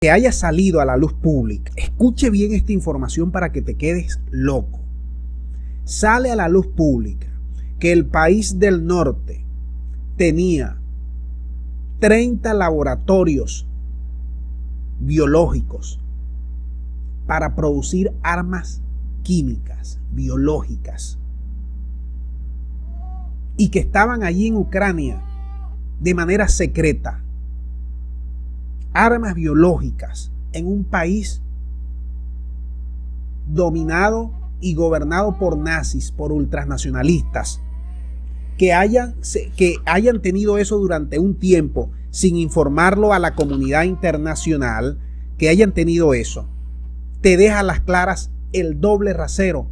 que haya salido a la luz pública, escuche bien esta información para que te quedes loco. Sale a la luz pública que el país del norte tenía 30 laboratorios biológicos para producir armas químicas, biológicas, y que estaban allí en Ucrania de manera secreta. Armas biológicas en un país dominado y gobernado por nazis, por ultranacionalistas, que hayan tenido eso durante un tiempo sin informarlo a la comunidad internacional, que hayan tenido eso, te deja a las claras el doble rasero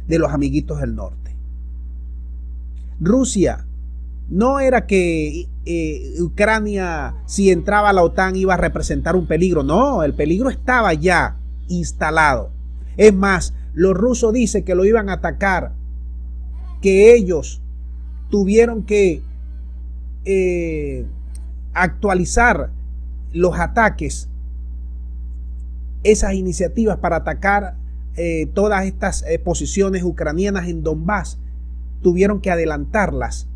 de los amiguitos del norte. Rusia no era que Ucrania, si entraba a la OTAN, iba a representar un peligro. No, el peligro estaba ya instalado. Es más, los rusos dicen que lo iban a atacar, que ellos tuvieron que actualizar los ataques, esas iniciativas para atacar todas estas posiciones ucranianas en Donbass. Tuvieron que adelantarlas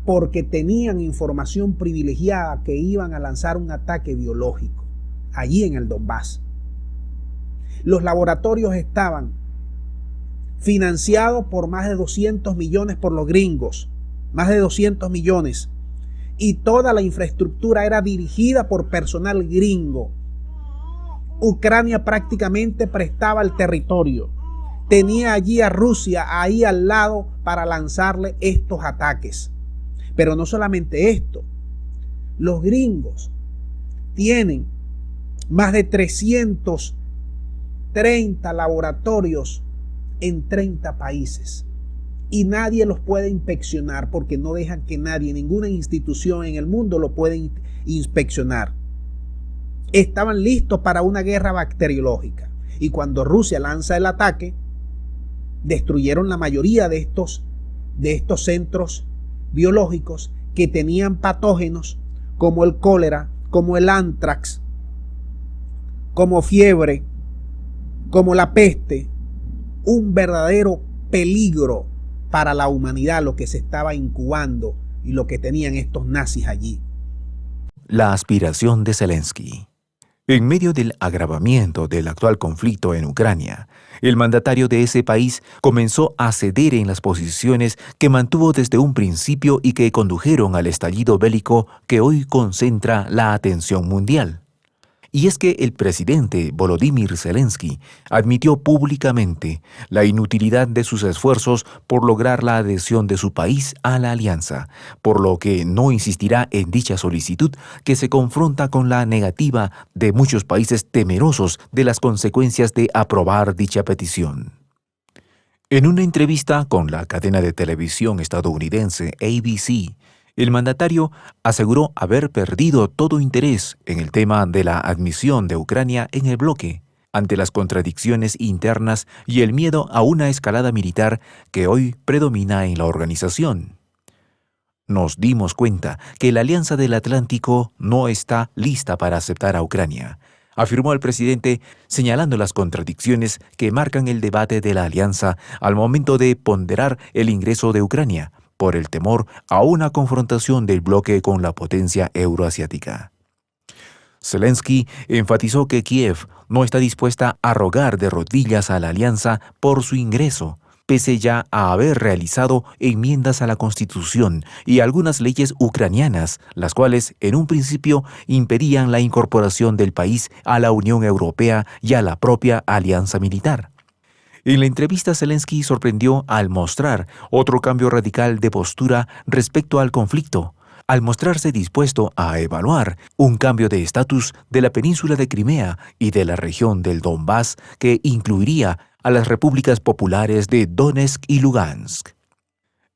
porque tenían información privilegiada que iban a lanzar un ataque biológico allí en el Donbass. Los laboratorios estaban financiados por más de 200 millones por los gringos, más de 200 millones, y toda la infraestructura era dirigida por personal gringo. Ucrania prácticamente prestaba el territorio, tenía allí a Rusia ahí al lado para lanzarle estos ataques. Pero no solamente esto, los gringos tienen más de 330 laboratorios en 30 países y nadie los puede inspeccionar porque no dejan que nadie, ninguna institución en el mundo lo puede inspeccionar. Estaban listos para una guerra bacteriológica y cuando Rusia lanza el ataque, destruyeron la mayoría de estos centros biológicos que tenían patógenos como el cólera, como el antrax, como fiebre, como la peste, un verdadero peligro para la humanidad lo que se estaba incubando y lo que tenían estos nazis allí. La aspiración de Zelensky. En medio del agravamiento del actual conflicto en Ucrania, el mandatario de ese país comenzó a ceder en las posiciones que mantuvo desde un principio y que condujeron al estallido bélico que hoy concentra la atención mundial. Y es que el presidente Volodymyr Zelensky admitió públicamente la inutilidad de sus esfuerzos por lograr la adhesión de su país a la alianza, por lo que no insistirá en dicha solicitud que se confronta con la negativa de muchos países temerosos de las consecuencias de aprobar dicha petición. En una entrevista con la cadena de televisión estadounidense ABC, el mandatario aseguró haber perdido todo interés en el tema de la admisión de Ucrania en el bloque, ante las contradicciones internas y el miedo a una escalada militar que hoy predomina en la organización. Nos dimos cuenta que la Alianza del Atlántico no está lista para aceptar a Ucrania, afirmó el presidente, señalando las contradicciones que marcan el debate de la alianza al momento de ponderar el ingreso de Ucrania, por el temor a una confrontación del bloque con la potencia euroasiática. Zelensky enfatizó que Kiev no está dispuesta a rogar de rodillas a la alianza por su ingreso, pese ya a haber realizado enmiendas a la Constitución y algunas leyes ucranianas, las cuales en un principio impedían la incorporación del país a la Unión Europea y a la propia alianza militar. En la entrevista, Zelensky sorprendió al mostrar otro cambio radical de postura respecto al conflicto, al mostrarse dispuesto a evaluar un cambio de estatus de la península de Crimea y de la región del Donbass que incluiría a las repúblicas populares de Donetsk y Lugansk.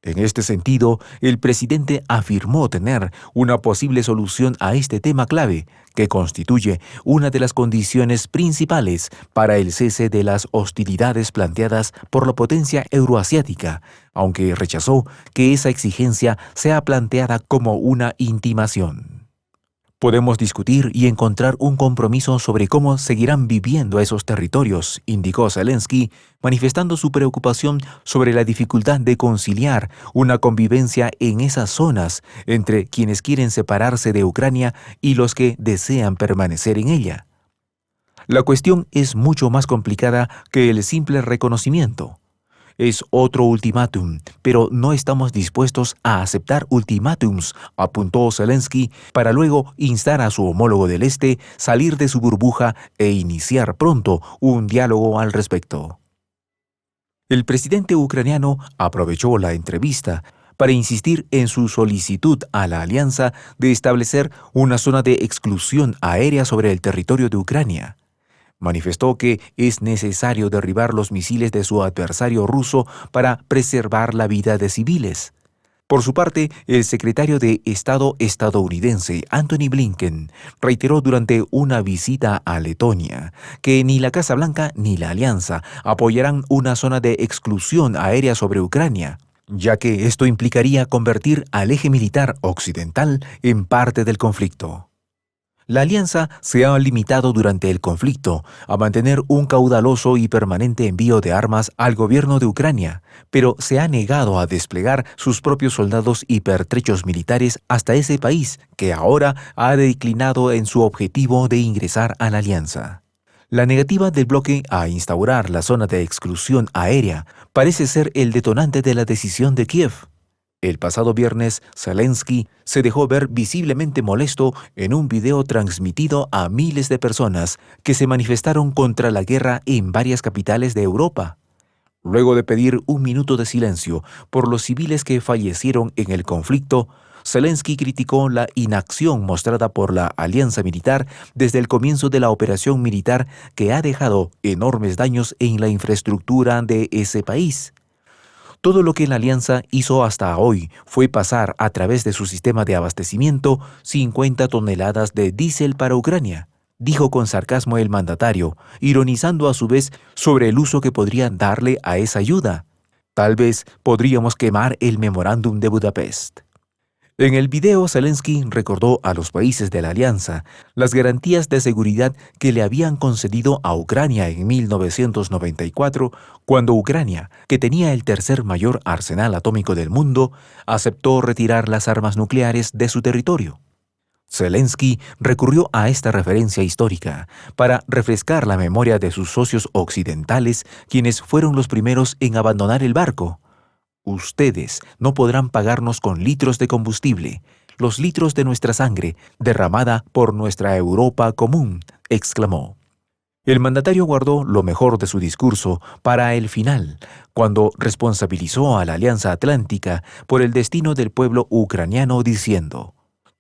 En este sentido, el presidente afirmó tener una posible solución a este tema clave, que constituye una de las condiciones principales para el cese de las hostilidades planteadas por la potencia euroasiática, aunque rechazó que esa exigencia sea planteada como una intimación. Podemos discutir y encontrar un compromiso sobre cómo seguirán viviendo esos territorios, indicó Zelensky, manifestando su preocupación sobre la dificultad de conciliar una convivencia en esas zonas entre quienes quieren separarse de Ucrania y los que desean permanecer en ella. La cuestión es mucho más complicada que el simple reconocimiento. Es otro ultimátum, pero no estamos dispuestos a aceptar ultimátums, apuntó Zelensky, para luego instar a su homólogo del Este salir de su burbuja e iniciar pronto un diálogo al respecto. El presidente ucraniano aprovechó la entrevista para insistir en su solicitud a la alianza de establecer una zona de exclusión aérea sobre el territorio de Ucrania. Manifestó que es necesario derribar los misiles de su adversario ruso para preservar la vida de civiles. Por su parte, el secretario de Estado estadounidense Antony Blinken reiteró durante una visita a Letonia que ni la Casa Blanca ni la Alianza apoyarán una zona de exclusión aérea sobre Ucrania, ya que esto implicaría convertir al eje militar occidental en parte del conflicto. La alianza se ha limitado durante el conflicto a mantener un caudaloso y permanente envío de armas al gobierno de Ucrania, pero se ha negado a desplegar sus propios soldados y pertrechos militares hasta ese país, que ahora ha declinado en su objetivo de ingresar a la alianza. La negativa del bloque a instaurar la zona de exclusión aérea parece ser el detonante de la decisión de Kiev. El pasado viernes, Zelensky se dejó ver visiblemente molesto en un video transmitido a miles de personas que se manifestaron contra la guerra en varias capitales de Europa. Luego de pedir un minuto de silencio por los civiles que fallecieron en el conflicto, Zelensky criticó la inacción mostrada por la alianza militar desde el comienzo de la operación militar que ha dejado enormes daños en la infraestructura de ese país. Todo lo que la alianza hizo hasta hoy fue pasar a través de su sistema de abastecimiento 50 toneladas de diésel para Ucrania, dijo con sarcasmo el mandatario, ironizando a su vez sobre el uso que podría darle a esa ayuda. Tal vez podríamos quemar el memorándum de Budapest. En el video, Zelensky recordó a los países de la alianza las garantías de seguridad que le habían concedido a Ucrania en 1994, cuando Ucrania, que tenía el tercer mayor arsenal atómico del mundo, aceptó retirar las armas nucleares de su territorio. Zelensky recurrió a esta referencia histórica para refrescar la memoria de sus socios occidentales, quienes fueron los primeros en abandonar el barco. Ustedes no podrán pagarnos con litros de combustible, los litros de nuestra sangre derramada por nuestra Europa común, exclamó. El mandatario guardó lo mejor de su discurso para el final, cuando responsabilizó a la Alianza Atlántica por el destino del pueblo ucraniano diciendo: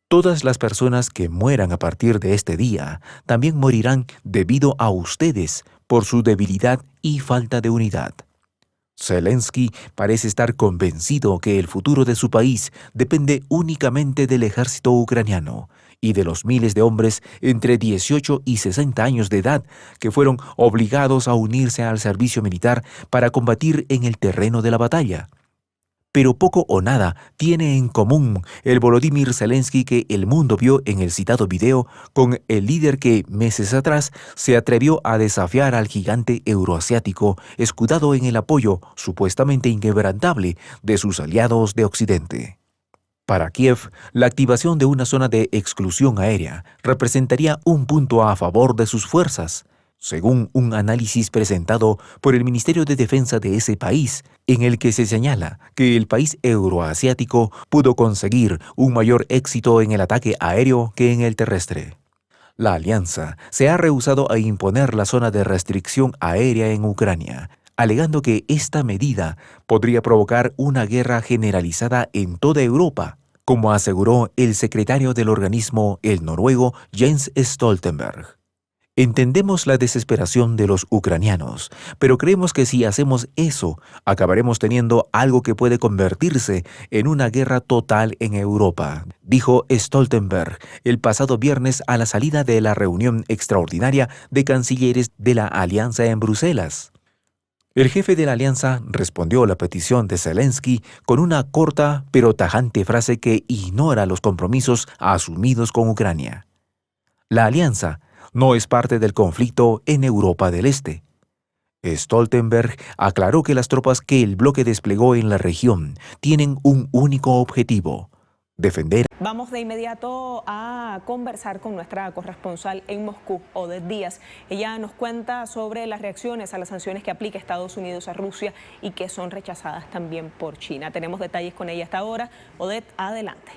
«Todas las personas que mueran a partir de este día también morirán debido a ustedes por su debilidad y falta de unidad». Zelensky parece estar convencido que el futuro de su país depende únicamente del ejército ucraniano y de los miles de hombres entre 18 y 60 años de edad que fueron obligados a unirse al servicio militar para combatir en el terreno de la batalla. Pero poco o nada tiene en común el Volodymyr Zelensky que el mundo vio en el citado video con el líder que, meses atrás, se atrevió a desafiar al gigante euroasiático, escudado en el apoyo supuestamente inquebrantable de sus aliados de Occidente. Para Kiev, la activación de una zona de exclusión aérea representaría un punto a favor de sus fuerzas, según un análisis presentado por el Ministerio de Defensa de ese país, en el que se señala que el país euroasiático pudo conseguir un mayor éxito en el ataque aéreo que en el terrestre. La alianza se ha rehusado a imponer la zona de restricción aérea en Ucrania, alegando que esta medida podría provocar una guerra generalizada en toda Europa, como aseguró el secretario del organismo, el noruego Jens Stoltenberg. Entendemos la desesperación de los ucranianos, pero creemos que si hacemos eso, acabaremos teniendo algo que puede convertirse en una guerra total en Europa, dijo Stoltenberg el pasado viernes a la salida de la reunión extraordinaria de cancilleres de la Alianza en Bruselas. El jefe de la alianza respondió a la petición de Zelensky con una corta pero tajante frase que ignora los compromisos asumidos con Ucrania. La alianza no es parte del conflicto en Europa del Este. Stoltenberg aclaró que las tropas que el bloque desplegó en la región tienen un único objetivo: defender. Vamos de inmediato a conversar con nuestra corresponsal en Moscú, Odette Díaz. Ella nos cuenta sobre las reacciones a las sanciones que aplica Estados Unidos a Rusia y que son rechazadas también por China. Tenemos detalles con ella hasta ahora. Odette, adelante.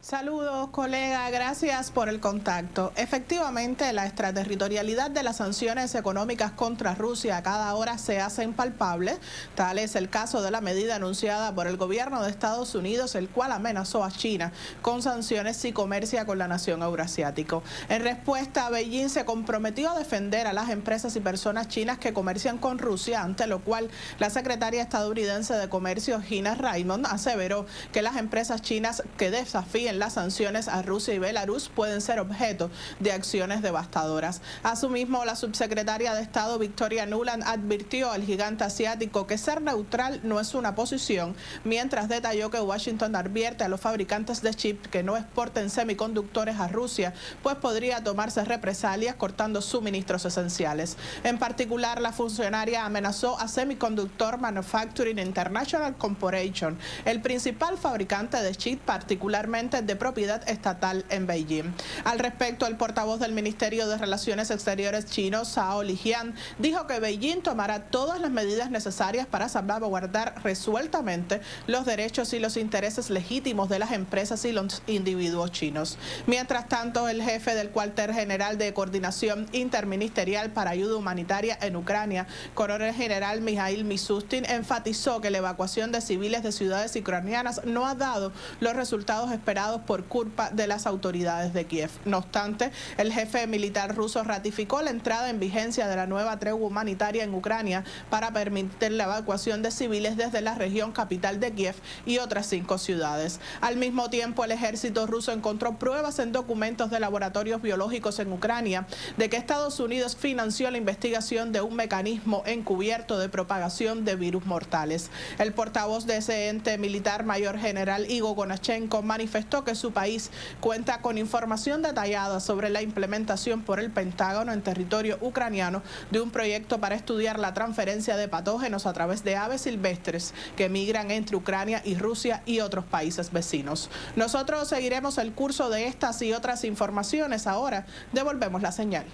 Saludos, colega. Gracias por el contacto. Efectivamente, la extraterritorialidad de las sanciones económicas contra Rusia a cada hora se hacen palpables. Tal es el caso de la medida anunciada por el gobierno de Estados Unidos, el cual amenazó a China con sanciones si comercia con la nación eurasiática. En respuesta, Beijing se comprometió a defender a las empresas y personas chinas que comercian con Rusia, ante lo cual la secretaria estadounidense de Comercio, Gina Raymond, aseveró que las empresas chinas que desafíen las sanciones a Rusia y Belarus pueden ser objeto de acciones devastadoras. Asimismo, la subsecretaria de Estado Victoria Nuland advirtió al gigante asiático que ser neutral no es una posición, mientras detalló que Washington advierte a los fabricantes de chips que no exporten semiconductores a Rusia, pues podría tomarse represalias cortando suministros esenciales. En particular, la funcionaria amenazó a Semiconductor Manufacturing International Corporation, el principal fabricante de chips, particularmente de propiedad estatal en Beijing. Al respecto, el portavoz del Ministerio de Relaciones Exteriores chino, Zhao Lijian, dijo que Beijing tomará todas las medidas necesarias para salvaguardar resueltamente los derechos y los intereses legítimos de las empresas y los individuos chinos. Mientras tanto, el jefe del cuartel general de coordinación interministerial para ayuda humanitaria en Ucrania, coronel general Mikhail Mishustin, enfatizó que la evacuación de civiles de ciudades ucranianas no ha dado los resultados esperados por culpa de las autoridades de Kiev. No obstante, el jefe militar ruso ratificó la entrada en vigencia de la nueva tregua humanitaria en Ucrania para permitir la evacuación de civiles desde la región capital de Kiev y otras 5 ciudades. Al mismo tiempo, el ejército ruso encontró pruebas en documentos de laboratorios biológicos en Ucrania de que Estados Unidos financió la investigación de un mecanismo encubierto de propagación de virus mortales. El portavoz de ese ente militar, mayor general Igor Konashenko, manifestó que su país cuenta con información detallada sobre la implementación por el Pentágono en territorio ucraniano de un proyecto para estudiar la transferencia de patógenos a través de aves silvestres que migran entre Ucrania y Rusia y otros países vecinos. Nosotros seguiremos el curso de estas y otras informaciones. Ahora devolvemos la señal.